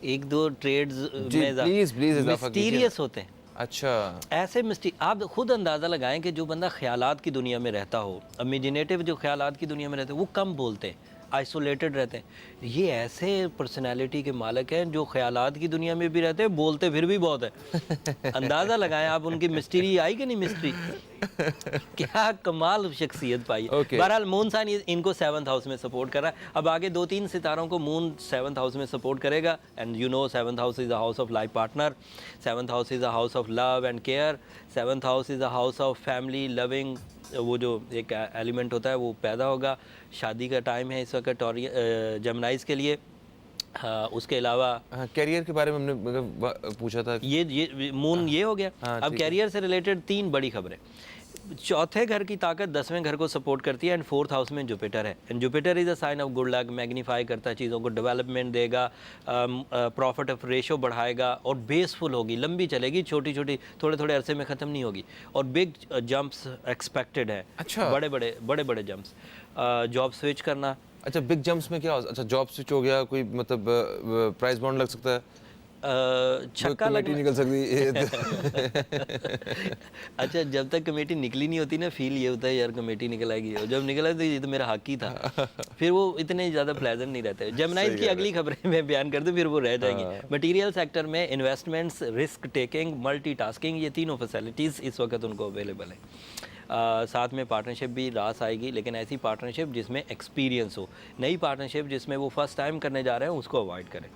एक दो ट्रेड्स जी, में प्लीज प्लीज इजाफा कीजिए। मिस्टीरियस होते हैं। अच्छा। ऐसे मिस्टी आप खुद अंदाज़ा लगाएं कि जो बंदा ख्यालात की दुनिया में रहता हो, इमेजिनेटिव जो ख्यालात की दुनिया में रहते हैं, वो कम बोलते हैं, आइसोलेटेड रहते हैं। ये ऐसे पर्सनालिटी के मालिक हैं जो ख्यालात की दुनिया में भी रहते हैं, बोलते फिर भी बहुत है। अंदाज़ा लगाएं आप, उनकी मिस्ट्री आई कि नहीं मिस्ट्री। क्या कमाल शख्सियत पाई है। Okay. बहरहाल मून साइन इनको 7th हाउस में सपोर्ट कर रहा है। अब आगे 2-3 सितारों को मून 7th हाउस में सपोर्ट करेगा। And you know 7th house is a house of life partner, 7th house is a house of love and care, 7th house is a house of family loving. वो जो एक element होता है वो पैदा होगा। शादी का टाइम है इस वक्त जेमिनाइज के लिए। उसके अलावा कैरियर के बारे में हमने मतलब पूछा था। ये मून ये हो गया। हाँ, अब ठीक है। कैरियर से रिलेटेड 3 बड़ी खबरें। चौथे घर की ताकत 10वें घर को सपोर्ट करती है एंड 4th हाउस में जुपिटर है। And Jupiter is a sign of good luck, magnify करता है चीज़ों को, डेवलपमेंट देगा, प्रॉफिट ऑफ रेशो बढ़ाएगा और बेसफुल होगी, लंबी चलेगी, छोटी छोटी थोड़े थोड़े अरसे में ख़त्म नहीं होगी। और बिग जंप्स एक्सपेक्टेड है। अच्छा। बड़े बड़े जंप्स। जॉब स्विच करना। अच्छा, बिग जंप्स में क्या अच्छा जॉब स्विच हो गया, कोई मतलब प्राइस बॉन्ड लग सकता है, छक्का कमेटी लगना। निकल सकती है। अच्छा, जब तक कमेटी निकली नहीं होती ना, फील ये होता है यार कमेटी निकल आएगी, और जब निकला तो ये तो मेरा हक ही था। फिर वो इतने ज़्यादा प्लेजेंट नहीं रहते। जेमिनाइज की अगली खबरें मैं बयान कर दूं, फिर वो रह जाएंगी। मटेरियल सेक्टर में इन्वेस्टमेंट्स, रिस्क टेकिंग, मल्टीटास्किंग, ये तीनों फैसिलिटीज़ इस वक्त उनको अवेलेबल है। साथ में पार्टनरशिप भी रास आएगी, लेकिन ऐसी पार्टनरशिप जिसमें एक्सपीरियंस हो। नई पार्टनरशिप जिसमें वो फर्स्ट टाइम करने जा रहे हैं उसको अवॉइड करें।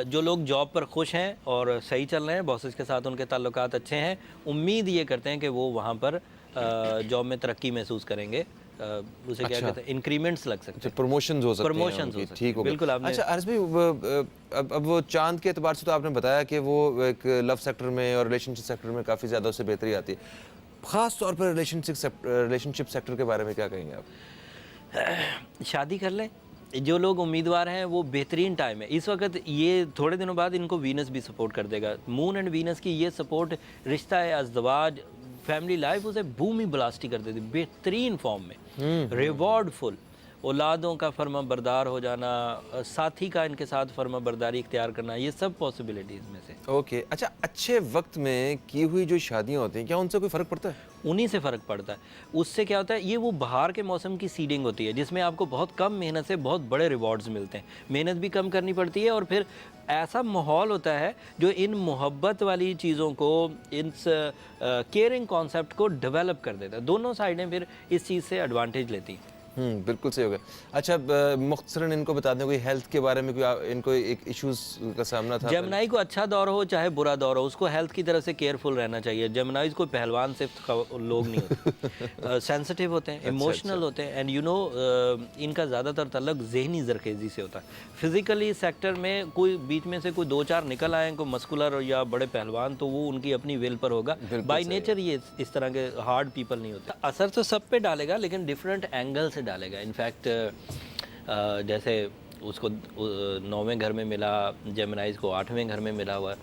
जो लोग जॉब पर खुश हैं और सही चल रहे हैं, बॉसेस के साथ उनके ताल्लुकात अच्छे हैं, उम्मीद ये करते हैं कि वो वहाँ पर जॉब में तरक्की महसूस करेंगे। उसे क्या कहते हैं, इंक्रीमेंट्स लग सकते हैं, प्रमोशंस हो सकते हैं प्रमोशंस हो उनकी, सकते ठीक हैं। हो गया। बिल्कुल आपने अच्छा अर्ज भाई, अब वो चांद के एतबार से तो आपने बताया कि वो एक लव सेक्टर में और रिलेशनशिप सेक्टर में काफ़ी ज़्यादा उससे बेहतरी आती है। ख़ास तौर पर रिलेशनशिप सेक्टर के बारे में क्या कहेंगे आप? शादी कर लें। जो लोग उम्मीदवार हैं वो बेहतरीन टाइम है इस वक्त। ये थोड़े दिनों बाद इनको वीनस भी सपोर्ट कर देगा। मून एंड वीनस की ये सपोर्ट रिश्ता है, अज़दवाज, फैमिली लाइफ उसे भूमि ब्लास्टी कर देती, बेहतरीन फॉर्म में, रिवॉर्डफुल। औलादों का फर्मा बरदार हो जाना, साथी का इनके साथ फर्मा बरदारी इख्तियार करना, ये सब पॉसिबिलिटीज़ में से। ओके। अच्छा, अच्छे वक्त में की हुई जो शादियाँ होती हैं, क्या उनसे कोई फ़र्क पड़ता है? उन्हीं से फ़र्क पड़ता है। उससे क्या होता है, ये वो बहार के मौसम की सीडिंग होती है जिसमें आपको बहुत कम मेहनत से बहुत बड़े रिवॉर्ड्स मिलते हैं। मेहनत भी कम करनी पड़ती है और फिर ऐसा माहौल होता है जो इन मोहब्बत वाली चीज़ों को, इस केयरिंग कॉन्सेप्ट को डेवलप कर देता है। दोनों साइडें फिर इस चीज़ से एडवांटेज लेती हैं। बिल्कुल सही हो गया। अच्छा, मुख्तसरन इनको बता दें, कोई हेल्थ के बारे में कोई इनको एक इश्यूज का सामना था? जेमिनाई को अच्छा दौर हो चाहे बुरा दौर हो, उसको हेल्थ की तरफ से केयरफुल रहना चाहिए। जेमिनाइज को पहलवान सिर्फ लोग नहीं होते, सेंसिटिव होते हैं, इमोशनल होते हैं, एंड यू नो इनका ज़्यादातर तल्लुक जहनी जरखेज़ी से होता है। फिज़िकली सेक्टर में कोई बीच में से कोई 2-4 निकल आए को मस्कुलर या बड़े पहलवान, तो वो उनकी अपनी विल पर होगा। बाई नेचर ये इस तरह के हार्ड पीपल नहीं होते। असर तो सब पे डालेगा लेकिन डिफरेंट एंगल से डालेगा। इनफैक्ट जैसे उसको 9वें घर में मिला, जेमिनाइज को 8वें घर में मिला हुआ है।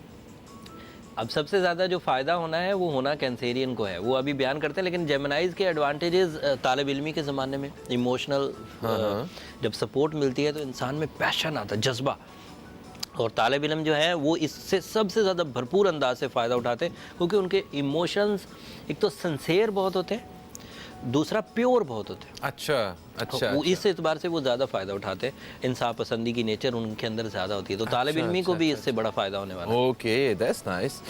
अब सबसे ज़्यादा जो फ़ायदा होना है वो होना कैंसेरियन को है, वो अभी बयान करते हैं। लेकिन जेमिनाइज के एडवांटेजेस तालिब इल्मी के ज़माने में इमोशनल, जब सपोर्ट मिलती है तो इंसान में पैशन आता है, जज्बा। और तालिब इल्म जो है वो इससे सबसे ज़्यादा भरपूर अंदाज से फ़ायदा उठाते हैं, क्योंकि उनके इमोशंस एक तो सिंसेयर बहुत होते हैं, दूसरा प्योर बहुत होते हैं। अच्छा। वो इस एतबार से वो ज़्यादा फ़ायदा उठाते हैं। इंसाफ पसंदी की नेचर उनके अंदर ज़्यादा होती है, तो तालिब इल्मी को भी इससे बड़ा फ़ायदा होने वाला है। Okay, that's nice.